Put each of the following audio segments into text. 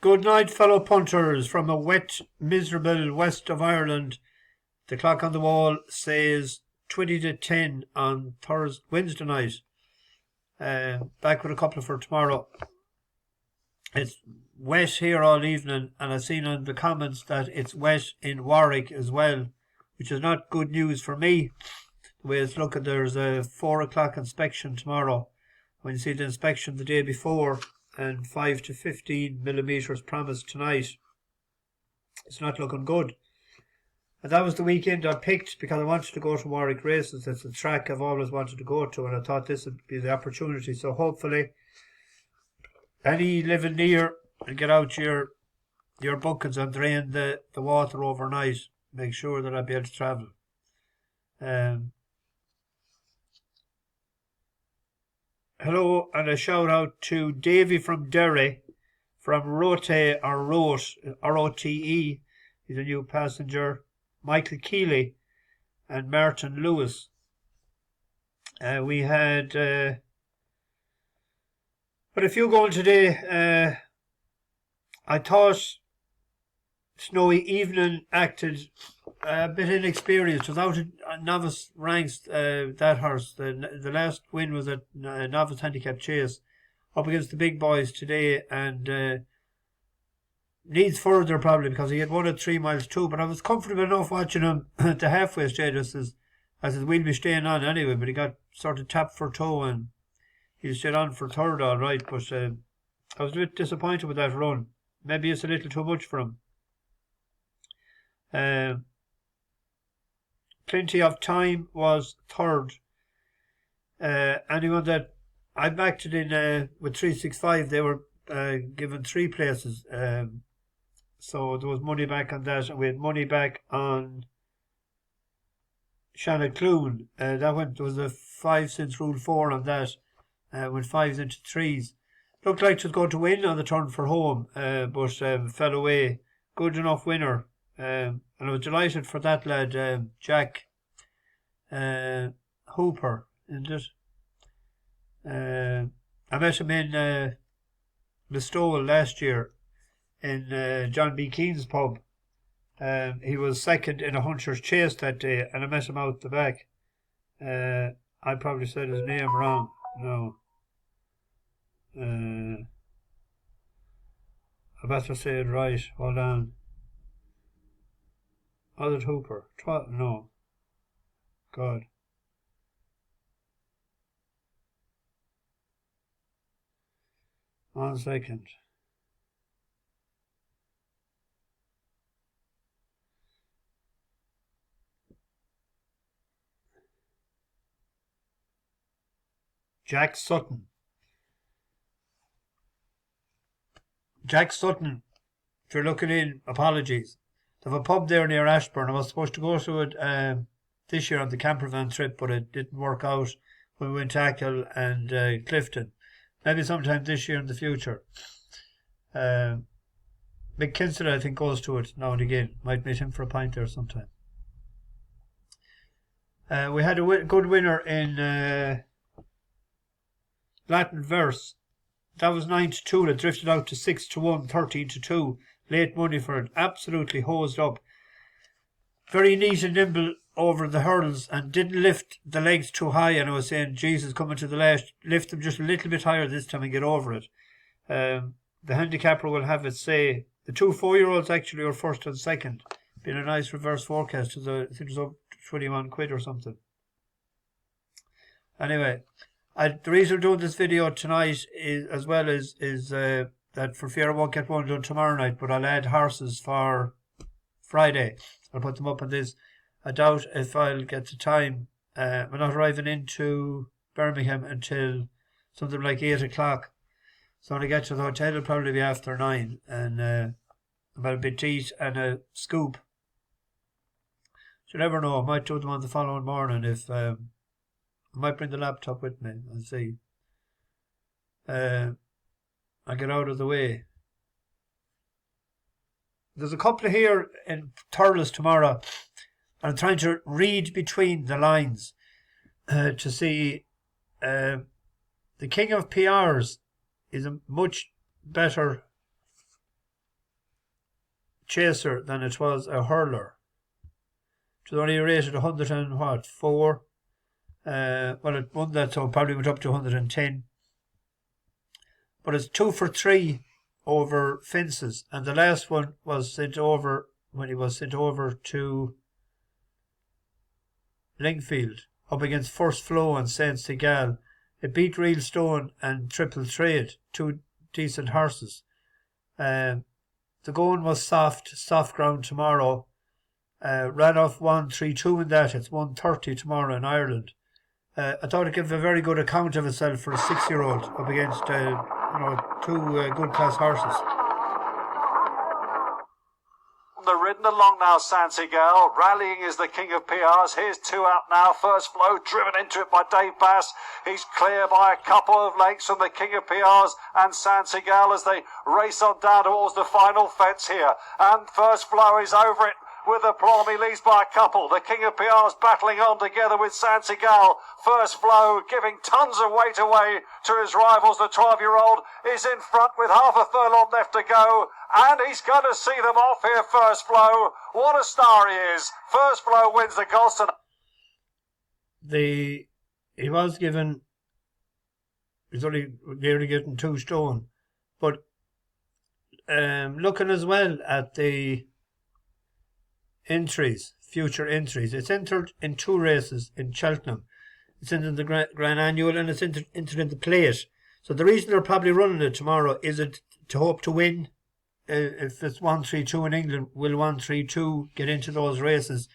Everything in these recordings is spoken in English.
Good night, fellow punters from a wet, miserable west of Ireland. The clock on the wall says 20 to 10 on Wednesday night. Back with a couple for tomorrow. It's wet here all evening, and I've seen on the comments that it's wet in Warwick as well, which is not good news for me. The way it's looking, there's a 4 o'clock inspection tomorrow. When you see the inspection the day before, and 5 to 15 millimetres promised tonight, it's not looking good. And that was the weekend I picked because I wanted to go to Warwick races. It's a track I've always wanted to go to, and I thought this would be the opportunity. So hopefully, any living near, and get out your buckets and drain the water overnight. Make sure that I'll be able to travel. Hello, and a shout out to Davy from Derry, from Rote, or Rote, R-O-T-E. He's a new passenger. Michael Keeley and Martin Lewis. We had but a few going today. I thought Snowy Evening acted a bit inexperienced without a novice ranks. That horse, the last win was a novice handicap chase up against the big boys today, and needs further probably because he had won at 3 miles too. But I was comfortable enough watching him at the halfway stage as we'll be staying on anyway. But he got sort of tapped for toe and he stayed on for third all right. But I was a bit disappointed with that run. Maybe it's a little too much for him. Plenty of Time was third. Anyone that I backed it in with 365, they were given 3 places. So there was money back on that, and we had money back on Shannon Clune. There was a 5 cents rule 4 on that. Went 5s into 3s. Looked like it was going to win on the turn for home, but fell away. Good enough winner. And I was delighted for that lad, Jack Hooper, isn't it? I met him in Listowel last year in John B. Keane's pub. He was second in a hunter's chase that day, and I met him out the back. I probably said his name wrong. No. I better say it right. Hold on. Was it Hooper? No. God. One second. Jack Sutton. Jack Sutton, if you're looking in, apologies. They have a pub there near Ashburn. I was supposed to go to it this year on the camper van trip, but it didn't work out when we went to Achill and Clifton. Maybe sometime this year in the future. Mick Kinster, I think, goes to it now and again. Might meet him for a pint there sometime. We had a good winner in Latin verse. That was 9 to 2. It drifted out to 6 to 1, 13 to 2. Late money for it. Absolutely hosed up. Very neat and nimble over the hurdles and didn't lift the legs too high. And I was saying, Jesus, coming to the last, lift them just a little bit higher this time and get over it. The handicapper will have it say. The 2 4-year-olds actually were first and second. Been a nice reverse forecast. I think it was up to 21 quid or something. Anyway. The reason we're doing this video tonight is that for fear I won't get one done tomorrow night, but I'll add horses for Friday. I'll put them up on this. I doubt if I'll get the time. We're not arriving into Birmingham until something like 8 o'clock. So when I get to the hotel, it'll probably be after 9. And about a bit to eat and a scoop. You never know. I might do them on the following morning if... I might bring the laptop with me and see. I'll get out of the way. There's a couple here in Thurles tomorrow. I'm trying to read between the lines to see the King of PRs is a much better chaser than it was a hurler. It was only rated 104. Well, it won that, so it probably went up to 110. But it's 2 for 3 over fences, and the last one was sent over when he was sent over to Lingfield up against First Flow and Saint Segal. It beat Real Stone and Triple Trade, 2 decent horses. The going was soft ground tomorrow. Ran off 1-3-2 in that. It's 1:30 tomorrow in Ireland. I thought it gave a very good account of itself for a 6-year-old up against 2 good class horses. They're ridden along now, Santigal. Rallying is the king of PRs. Here's 2 out now. First Flow driven into it by Dave Bass. He's clear by a couple of lengths from the king of PRs and Santigal as they race on down towards the final fence here. And First Flow is over it with aplomb. He leads by a couple. The king of PRs battling on together with Santigal. First Flow giving tons of weight away to his rivals. The 12-year-old is in front with half a furlong left to go. And he's going to see them off here, First Flow. What a star he is. First Flow wins the Galston. He was given, he's only nearly getting 2 stone. But looking as well at the entries, future entries, it's entered in 2 races in Cheltenham. It's entered in the Grand Annual and it's entered in the Plate. So the reason they're probably running it tomorrow is it to hope to win. If it's 1-3-2 in England, will 1-3-2 get into those races?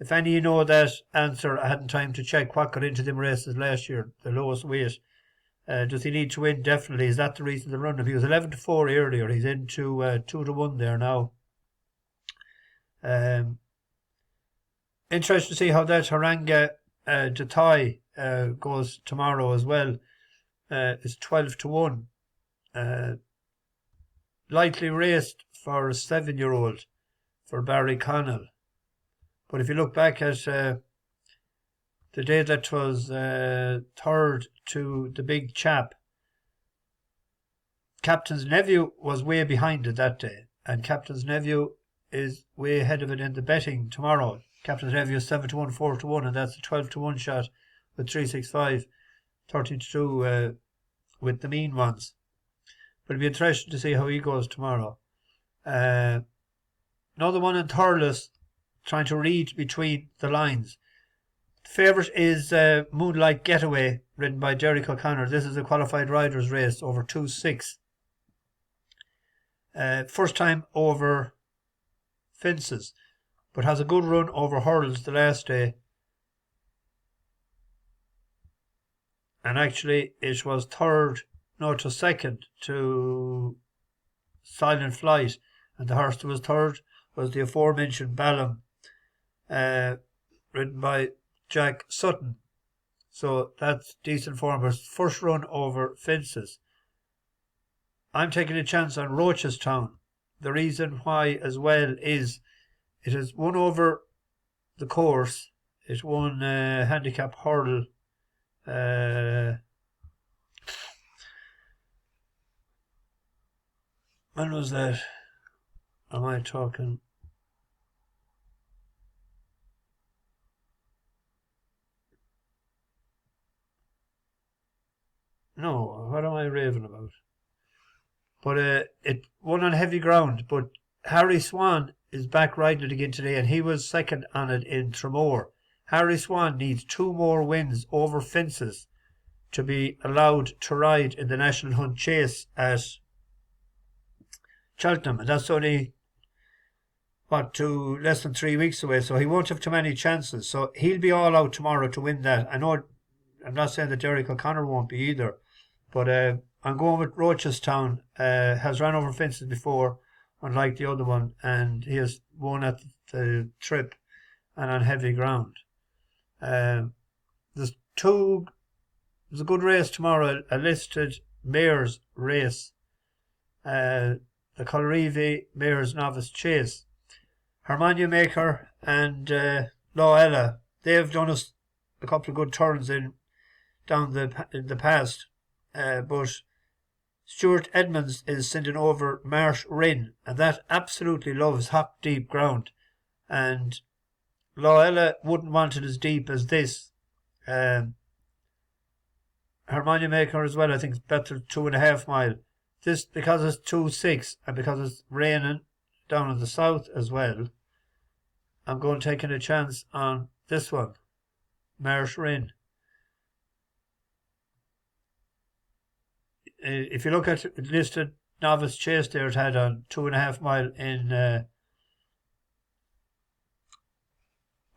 If any of you know that answer, I hadn't time to check what got into them races last year, the lowest weight. Does he need to win? Definitely. Is that the reason they're running? If he was 11-4 earlier, he's into 2-1 there now. Interesting to see how that Haranga Jatai goes tomorrow as well. It's 12-1. Lightly raced for a 7-year-old for Barry Connell. But if you look back at the day that was third to the big chap, Captain's Nephew was way behind it that day. And Captain's Nephew is way ahead of it in the betting tomorrow. Captain's Nephew is 7-1, 4-1, and that's a 12-1 shot with 365, 13-2 with the mean ones. But it'll be interesting to see how he goes tomorrow. Another one in Thurles, trying to read between the lines. The favourite is Moonlight Getaway, ridden by Derek O'Connor. This is a qualified riders race over 2-6. First time over fences, but has a good run over hurdles the last day. And actually it was second to Silent Flight, and the horse that was third was the aforementioned Ballum, ridden by Jack Sutton. So that's decent form. First run over fences. I'm taking a chance on Rochestown. The reason why as well is it has won over the course. It won handicap hurdle. When was that? Am I talking? No, what am I raving about? But it won on heavy ground. But Harry Swan is back riding it again today, and he was second on it in Tramore. Harry Swan needs 2 more wins over fences to be allowed to ride in the National Hunt Chase at Cheltenham, and that's only less than 3 weeks away, so he won't have too many chances. So he'll be all out tomorrow to win that. I know, I'm not saying that Derek O'Connor won't be either, but I'm going with Rochestown. Has run over fences before, unlike the other one, and he has won at the trip and on heavy ground. There's a good race tomorrow, a listed mares race. The Colreevy Mares Novice Chase. Harmonia Maker and Loella, they've done us a couple of good turns in the past, but Stuart Edmonds is sending over Marsh Wren, and that absolutely loves hot, deep ground. And Loella wouldn't want it as deep as this. Harmonia Maker as well, I think, is better 2.5 mile. This, because it's 2.6 and because it's raining down in the south as well, I'm going taking a chance on this one, Marsh Wren. If you look at listed novice chase there, it had on 2.5 mile in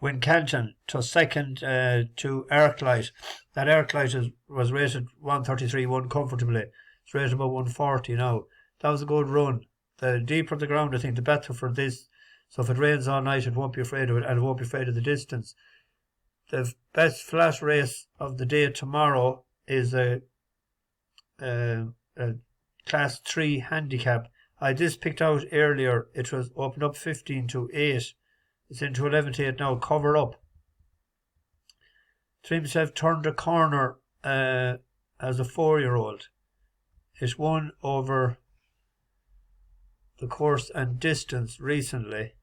Wincanton to second to Arclight. That Arclight was rated 133, won comfortably. It's rated about 140 now. That was a good run. The deeper the ground, I think, the better for this. So if it rains all night, it won't be afraid of it, and it won't be afraid of the distance. The best flat race of the day tomorrow is a Class 3 handicap. I just picked out earlier. It was opened up 15 to 8. It's into 11 to 8 now. Cover Up. Seems to have turned a corner as a 4-year-old. It won over the course and distance recently.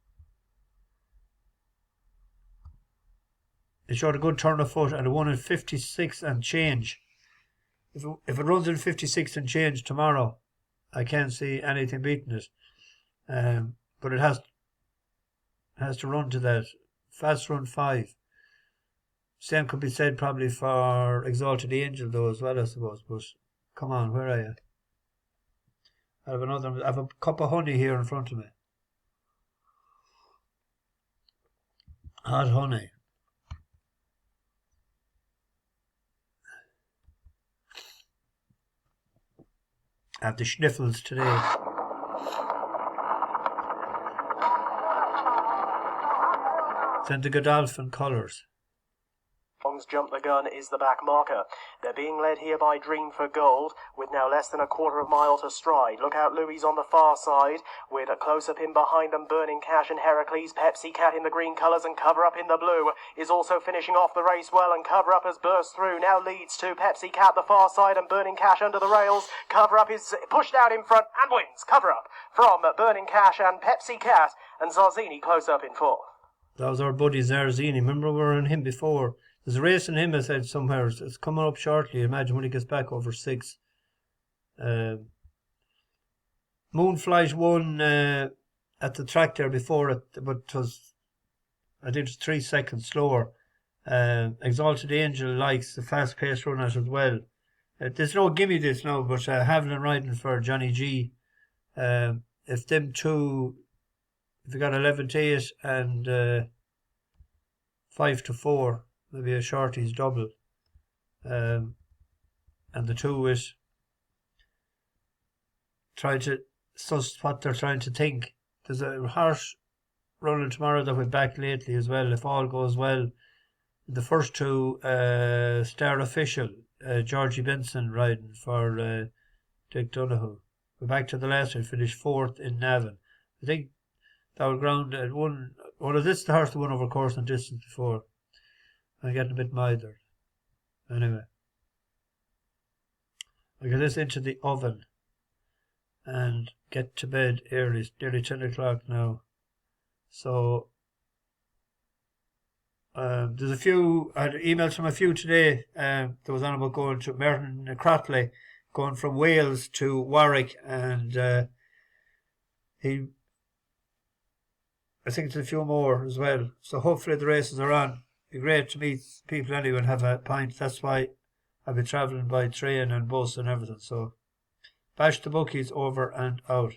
It showed a good turn of foot and it won in 56 and change. If it runs in 56 and change tomorrow, I can't see anything beating it. But it has to run to that. Fast run 5. Same could be said probably for Exalted Angel though as well, I suppose. But come on, where are you? I have a cup of honey here in front of me. Hot honey. I have the sniffles today. It's in the Godolphin colours. Jump the Gun is the back marker. They're being led here by Dream for Gold, with now less than a quarter of a mile to stride. Look out, Louis on the far side, with a close-up in behind them, Burning Cash and Heracles. Pepsi Cat in the green colours and Cover Up in the blue is also finishing off the race well, and Cover Up has burst through. Now leads to Pepsi Cat the far side and Burning Cash under the rails. Cover Up is pushed out in front and wins. Cover Up from Burning Cash and Pepsi Cat, and Zarzini close up in fourth. That was our buddy Zarzini. Remember we were on him before. There's a race in him, I said somewhere. It's coming up shortly. Imagine when he gets back over 6. Moonflight won at the track there before it, but it was, I think it was 3 seconds slower. Exalted Angel likes the fast pace run as well. There's no gimme this now, but Haviland riding for Johnny G. If them two, if you got 11 to 8 and 5 to 4. Maybe a Shorties Double. And the two is trying to suss what they're trying to think. There's a horse running tomorrow that went back lately as well, if all goes well. The first two, Star Official, Georgie Benson riding for Dick Donoghue. We're back to the last one, finished 4th in Navan. I think that was ground at one of this the horse that won over course and distance before. I'm getting a bit mithered. Anyway. I'll get this into the oven and get to bed early. It's nearly 10 o'clock now. So, there's a few, I had emails from a few today. There was on about going to Merton Crotley, going from Wales to Warwick, and I think there's a few more as well. So hopefully the races are on. It'd be great to meet people anyway and have a pint. That's why I'll be travelling by train and bus and everything. So, bash the bookies over and out.